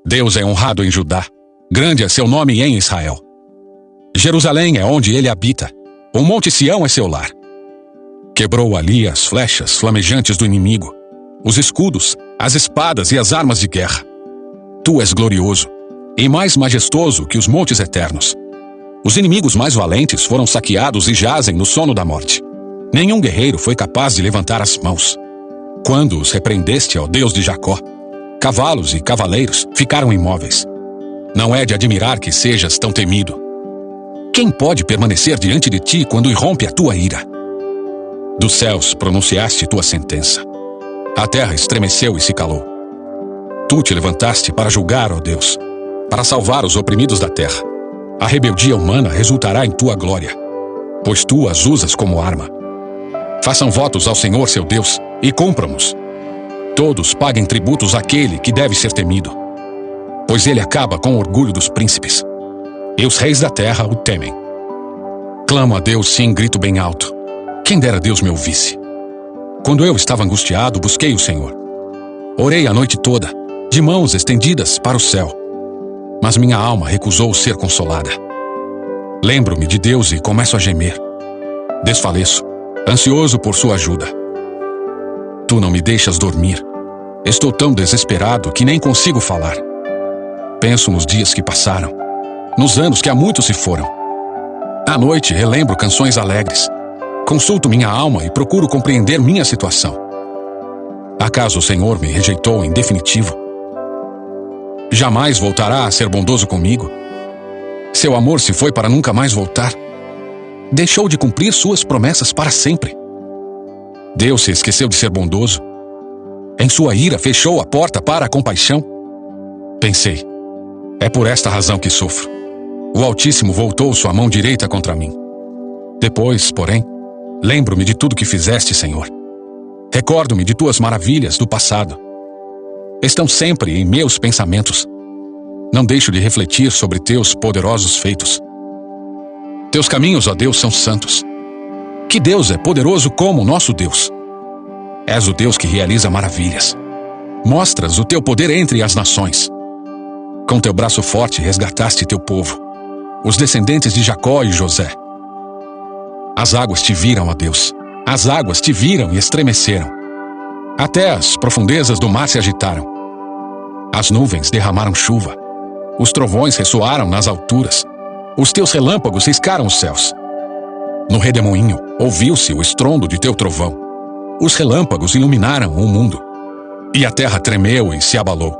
Deus é honrado em Judá, grande é seu nome em Israel. Jerusalém é onde ele habita, o monte Sião é seu lar. Quebrou ali as flechas flamejantes do inimigo, os escudos, as espadas e as armas de guerra. Tu és glorioso, e mais majestoso que os montes eternos. Os inimigos mais valentes foram saqueados e jazem no sono da morte. Nenhum guerreiro foi capaz de levantar as mãos. Quando os repreendeste, ó Deus de Jacó, cavalos e cavaleiros ficaram imóveis. Não é de admirar que sejas tão temido. Quem pode permanecer diante de ti quando irrompe a tua ira? Dos céus pronunciaste tua sentença. A terra estremeceu e se calou. Tu te levantaste para julgar, ó Deus, para salvar os oprimidos da terra. A rebeldia humana resultará em tua glória, pois tu as usas como arma. Façam votos ao Senhor seu Deus e cumpram-nos. Todos paguem tributos àquele que deve ser temido, pois ele acaba com o orgulho dos príncipes, e os reis da terra o temem. Clamo a Deus, sim, grito bem alto. Quem dera Deus me ouvisse. Quando eu estava angustiado, busquei o Senhor. Orei a noite toda, de mãos estendidas para o céu, mas minha alma recusou ser consolada. Lembro-me de Deus e começo a gemer. Desfaleço, ansioso por sua ajuda. Tu não me deixas dormir. Estou tão desesperado que nem consigo falar. Penso nos dias que passaram, nos anos que há muito se foram. À noite relembro canções alegres. Consulto minha alma e procuro compreender minha situação. Acaso o Senhor me rejeitou em definitivo? Jamais voltará a ser bondoso comigo? Seu amor se foi para nunca mais voltar? Deixou de cumprir suas promessas para sempre? Deus se esqueceu de ser bondoso? Em sua ira fechou a porta para a compaixão? Pensei, é por esta razão que sofro. O Altíssimo voltou sua mão direita contra mim. Depois, porém, lembro-me de tudo que fizeste, Senhor. Recordo-me de tuas maravilhas do passado. Estão sempre em meus pensamentos. Não deixo de refletir sobre teus poderosos feitos. Teus caminhos, ó Deus, são santos. Que Deus é poderoso como o nosso Deus. És o Deus que realiza maravilhas. Mostras o teu poder entre as nações. Com teu braço forte resgataste teu povo, os descendentes de Jacó e José. As águas te viram, ó Deus. As águas te viram e estremeceram. Até as profundezas do mar se agitaram. As nuvens derramaram chuva. Os trovões ressoaram nas alturas. Os teus relâmpagos riscaram os céus. No redemoinho ouviu-se o estrondo de teu trovão. Os relâmpagos iluminaram o mundo. E a terra tremeu e se abalou.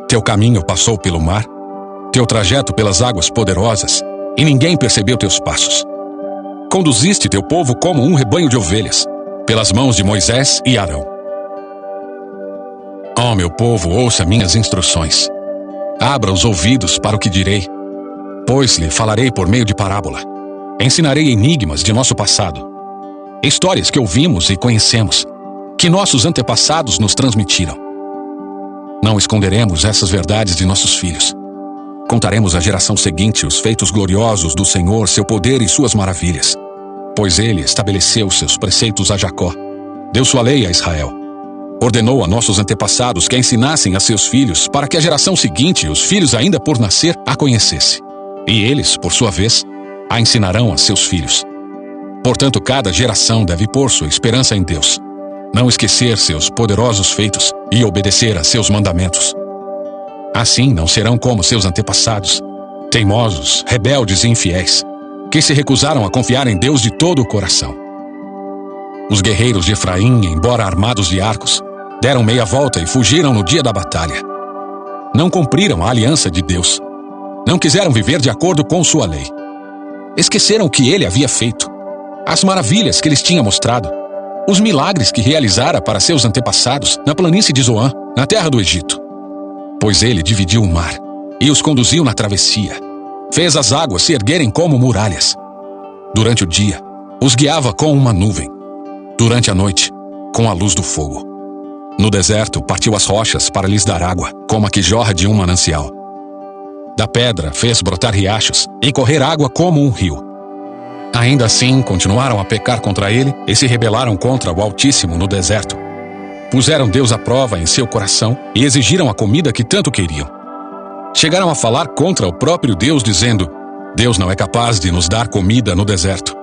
Teu caminho passou pelo mar, teu trajeto pelas águas poderosas, e ninguém percebeu teus passos. Conduziste teu povo como um rebanho de ovelhas, pelas mãos de Moisés e Arão. Ó meu povo, ouça minhas instruções. Abra os ouvidos para o que direi, pois lhe falarei por meio de parábola. Ensinarei enigmas de nosso passado, histórias que ouvimos e conhecemos, que nossos antepassados nos transmitiram. Não esconderemos essas verdades de nossos filhos. Contaremos à geração seguinte os feitos gloriosos do Senhor, seu poder e suas maravilhas. Pois ele estabeleceu seus preceitos a Jacó, deu sua lei a Israel. Ordenou a nossos antepassados que a ensinassem a seus filhos, para que a geração seguinte, os filhos ainda por nascer, a conhecesse. E eles, por sua vez, a ensinarão a seus filhos. Portanto, cada geração deve pôr sua esperança em Deus, não esquecer seus poderosos feitos e obedecer a seus mandamentos. Assim não serão como seus antepassados, teimosos, rebeldes e infiéis, que se recusaram a confiar em Deus de todo o coração. Os guerreiros de Efraim, embora armados de arcos, deram meia volta e fugiram no dia da batalha. Não cumpriram a aliança de Deus. Não quiseram viver de acordo com sua lei. Esqueceram o que ele havia feito, as maravilhas que lhes tinha mostrado, os milagres que realizara para seus antepassados na planície de Zoan, na terra do Egito. Pois ele dividiu o mar e os conduziu na travessia. Fez as águas se erguerem como muralhas. Durante o dia, os guiava com uma nuvem. Durante a noite, com a luz do fogo. No deserto, partiu as rochas para lhes dar água, como a que jorra de um manancial. Da pedra fez brotar riachos e correr água como um rio. Ainda assim, continuaram a pecar contra ele e se rebelaram contra o Altíssimo no deserto. puseram Deus à prova em seu coração e exigiram a comida que tanto queriam. Chegaram a falar contra o próprio Deus, dizendo: Deus não é capaz de nos dar comida no deserto.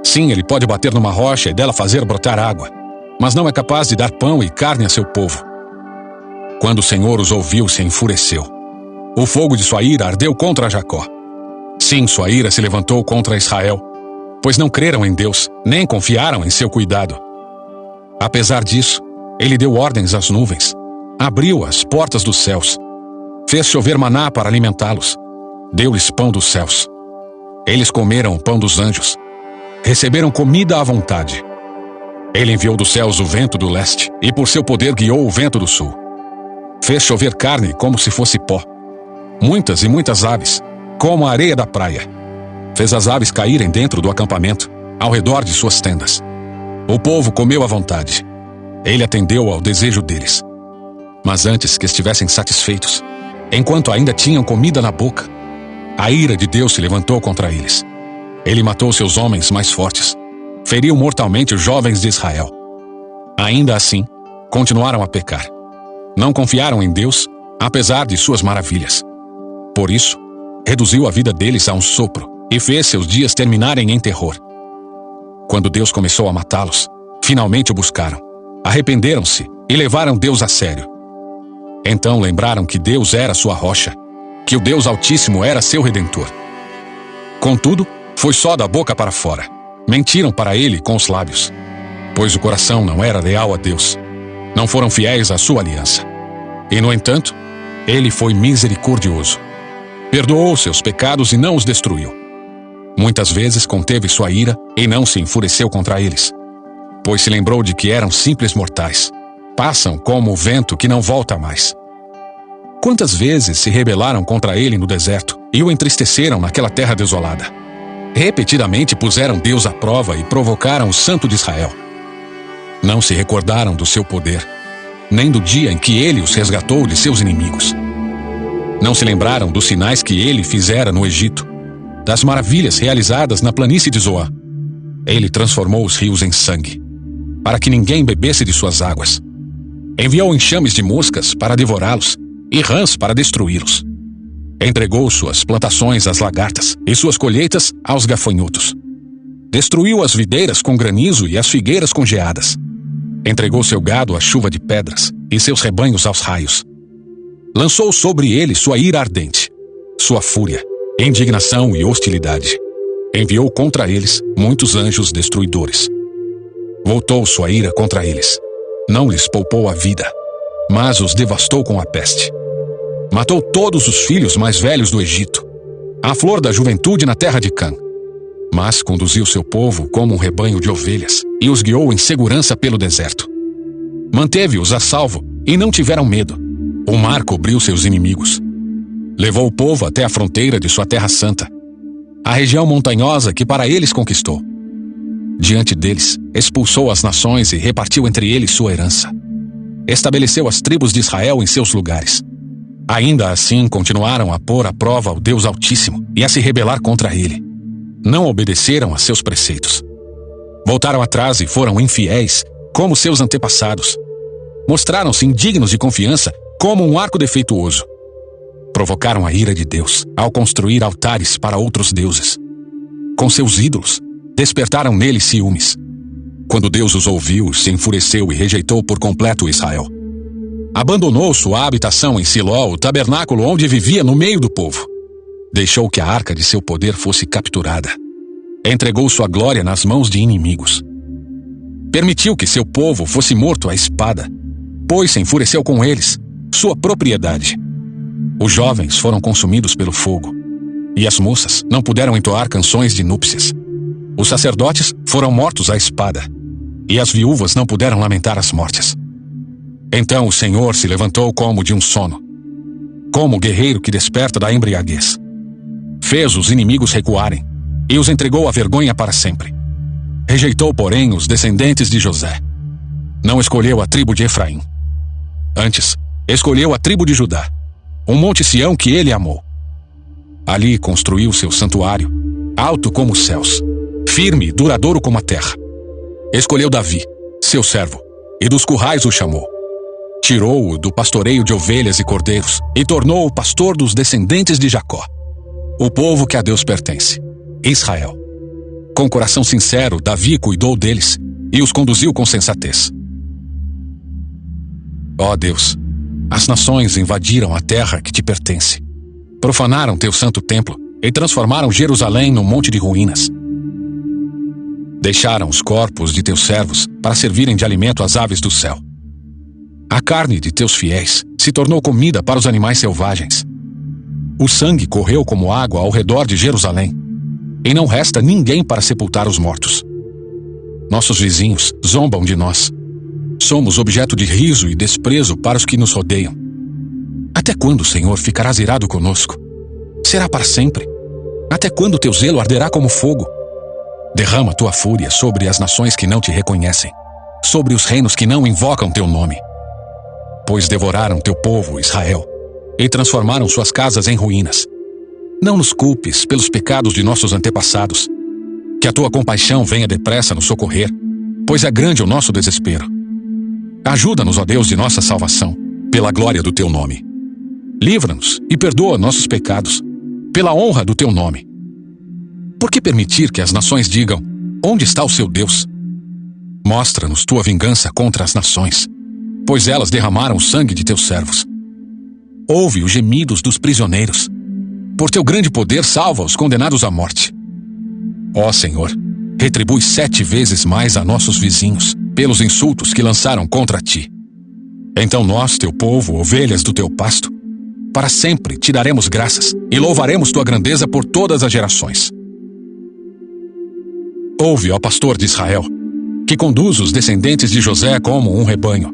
Sim, ele pode bater numa rocha e dela fazer brotar água, mas não é capaz de dar pão e carne a seu povo. Quando o Senhor os ouviu, se enfureceu. O fogo de sua ira ardeu contra Jacó. Sim, sua ira se levantou contra Israel, pois não creram em Deus, nem confiaram em seu cuidado. Apesar disso, ele deu ordens às nuvens, abriu as portas dos céus, fez chover maná para alimentá-los, deu-lhes pão dos céus. Eles comeram o pão dos anjos, receberam comida à vontade. Ele enviou dos céus o vento do leste e por seu poder guiou o vento do sul. Fez chover carne como se fosse pó, muitas e muitas aves, como a areia da praia. Fez as aves caírem dentro do acampamento, ao redor de suas tendas. O povo comeu à vontade. Ele atendeu ao desejo deles. Mas antes que estivessem satisfeitos, enquanto ainda tinham comida na boca, a ira de Deus se levantou contra eles. Ele matou seus homens mais fortes, feriu mortalmente os jovens de Israel. Ainda assim, continuaram a pecar. Não confiaram em Deus, apesar de suas maravilhas. Por isso, reduziu a vida deles a um sopro e fez seus dias terminarem em terror. Quando Deus começou a matá-los, finalmente o buscaram, arrependeram-se e levaram Deus a sério. Então lembraram que Deus era sua rocha, que o Deus Altíssimo era seu Redentor. Contudo, foi só da boca para fora. Mentiram para ele com os lábios, pois o coração não era leal a Deus. Não foram fiéis à sua aliança. E, no entanto, ele foi misericordioso. Perdoou seus pecados e não os destruiu. Muitas vezes conteve sua ira e não se enfureceu contra eles, pois se lembrou de que eram simples mortais. Passam como o vento que não volta mais. Quantas vezes se rebelaram contra ele no deserto e o entristeceram naquela terra desolada. Repetidamente puseram Deus à prova e provocaram o Santo de Israel. Não se recordaram do seu poder, nem do dia em que ele os resgatou de seus inimigos. Não se lembraram dos sinais que ele fizera no Egito, das maravilhas realizadas na planície de Zoan. Ele transformou os rios em sangue, para que ninguém bebesse de suas águas. Enviou enxames de moscas para devorá-los e rãs para destruí-los. Entregou suas plantações às lagartas e suas colheitas aos gafanhotos. Destruiu as videiras com granizo e as figueiras com geadas. Entregou seu gado à chuva de pedras e seus rebanhos aos raios. Lançou sobre ele sua ira ardente, sua fúria, indignação e hostilidade. Enviou contra eles muitos anjos destruidores. Voltou sua ira contra eles. Não lhes poupou a vida, mas os devastou com a peste. Matou todos os filhos mais velhos do Egito, a flor da juventude na terra de Cã. Mas conduziu seu povo como um rebanho de ovelhas e os guiou em segurança pelo deserto. Manteve-os a salvo e não tiveram medo. O mar cobriu seus inimigos. Levou o povo até a fronteira de sua terra santa, a região montanhosa que para eles conquistou. Diante deles, expulsou as nações e repartiu entre eles sua herança. Estabeleceu as tribos de Israel em seus lugares. Ainda assim, continuaram a pôr à prova o Deus Altíssimo e a se rebelar contra ele. Não obedeceram a seus preceitos. Voltaram atrás e foram infiéis, como seus antepassados. Mostraram-se indignos de confiança, como um arco defeituoso. Provocaram a ira de Deus ao construir altares para outros deuses. Com seus ídolos, despertaram nele ciúmes. Quando Deus os ouviu, se enfureceu e rejeitou por completo Israel. Abandonou sua habitação em Siló, o tabernáculo onde vivia no meio do povo. Deixou que a arca de seu poder fosse capturada. Entregou sua glória nas mãos de inimigos. Permitiu que seu povo fosse morto à espada, pois se enfureceu com eles, sua propriedade. Os jovens foram consumidos pelo fogo, e as moças não puderam entoar canções de núpcias. Os sacerdotes foram mortos à espada, e as viúvas não puderam lamentar as mortes. Então o Senhor se levantou como de um sono, como guerreiro que desperta da embriaguez. Fez os inimigos recuarem, e os entregou à vergonha para sempre. Rejeitou, porém, os descendentes de José. Não escolheu a tribo de Efraim. Antes, escolheu a tribo de Judá, um monte Sião que ele amou. Ali construiu seu santuário, alto como os céus, firme e duradouro como a terra. Escolheu Davi, seu servo, e dos currais o chamou. Tirou-o do pastoreio de ovelhas e cordeiros e tornou-o pastor dos descendentes de Jacó, o povo que a Deus pertence, Israel. Com coração sincero, Davi cuidou deles e os conduziu com sensatez. Ó Deus, as nações invadiram a terra que te pertence, profanaram teu santo templo e transformaram Jerusalém num monte de ruínas. Deixaram os corpos de teus servos para servirem de alimento às aves do céu. A carne de teus fiéis se tornou comida para os animais selvagens. O sangue correu como água ao redor de Jerusalém, e não resta ninguém para sepultar os mortos. Nossos vizinhos zombam de nós. Somos objeto de riso e desprezo para os que nos rodeiam. Até quando, Senhor, ficarás irado conosco? Será para sempre? Até quando teu zelo arderá como fogo? Derrama tua fúria sobre as nações que não te reconhecem, sobre os reinos que não invocam teu nome. Pois devoraram teu povo, Israel, e transformaram suas casas em ruínas. Não nos culpes pelos pecados de nossos antepassados. Que a tua compaixão venha depressa nos socorrer, pois é grande o nosso desespero. Ajuda-nos, ó Deus de nossa salvação, pela glória do teu nome. Livra-nos e perdoa nossos pecados, pela honra do teu nome. Por que permitir que as nações digam: onde está o seu Deus? Mostra-nos tua vingança contra as nações, pois elas derramaram o sangue de teus servos. Ouve os gemidos dos prisioneiros. Por teu grande poder, salva os condenados à morte. Ó Senhor, retribui 7 vezes mais a nossos vizinhos pelos insultos que lançaram contra ti. Então nós, teu povo, ovelhas do teu pasto, para sempre te daremos graças e louvaremos tua grandeza por todas as gerações. Ouve, ó pastor de Israel, que conduz os descendentes de José como um rebanho.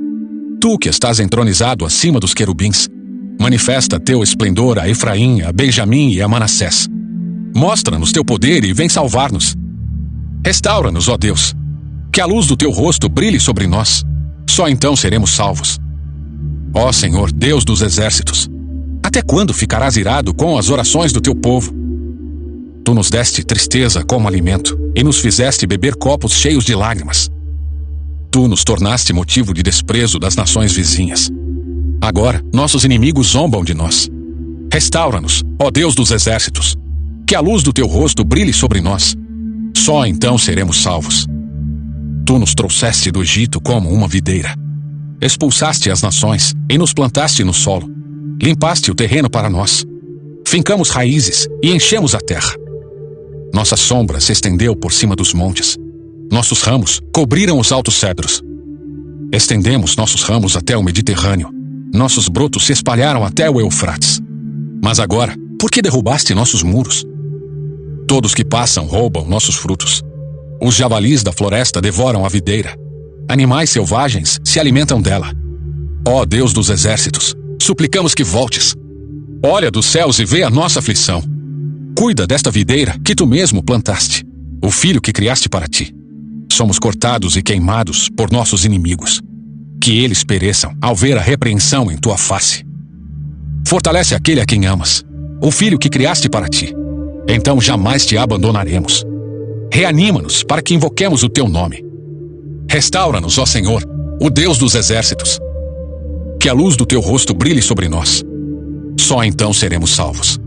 Tu que estás entronizado acima dos querubins, manifesta teu esplendor a Efraim, a Benjamim e a Manassés. Mostra-nos teu poder e vem salvar-nos. Restaura-nos, ó Deus, que a luz do teu rosto brilhe sobre nós. Só então seremos salvos. Ó Senhor, Deus dos exércitos, até quando ficarás irado com as orações do teu povo? Tu nos deste tristeza como alimento e nos fizeste beber copos cheios de lágrimas. Tu nos tornaste motivo de desprezo das nações vizinhas. Agora, nossos inimigos zombam de nós. Restaura-nos, ó Deus dos exércitos, que a luz do teu rosto brilhe sobre nós. Só então seremos salvos. Tu nos trouxeste do Egito como uma videira. Expulsaste as nações e nos plantaste no solo. Limpaste o terreno para nós. Fincamos raízes e enchemos a terra. Nossa sombra se estendeu por cima dos montes. Nossos ramos cobriram os altos cedros. Estendemos nossos ramos até o Mediterrâneo. Nossos brotos se espalharam até o Eufrates. Mas agora, por que derrubaste nossos muros? Todos que passam roubam nossos frutos. Os javalis da floresta devoram a videira. Animais selvagens se alimentam dela. Ó Deus dos exércitos, suplicamos que voltes. Olha dos céus e vê a nossa aflição. Cuida desta videira que tu mesmo plantaste, o filho que criaste para ti. Somos cortados e queimados por nossos inimigos. Que eles pereçam ao ver a repreensão em tua face. Fortalece aquele a quem amas, o filho que criaste para ti. Então jamais te abandonaremos. Reanima-nos para que invoquemos o teu nome. Restaura-nos, ó Senhor, o Deus dos exércitos. Que a luz do teu rosto brilhe sobre nós. Só então seremos salvos.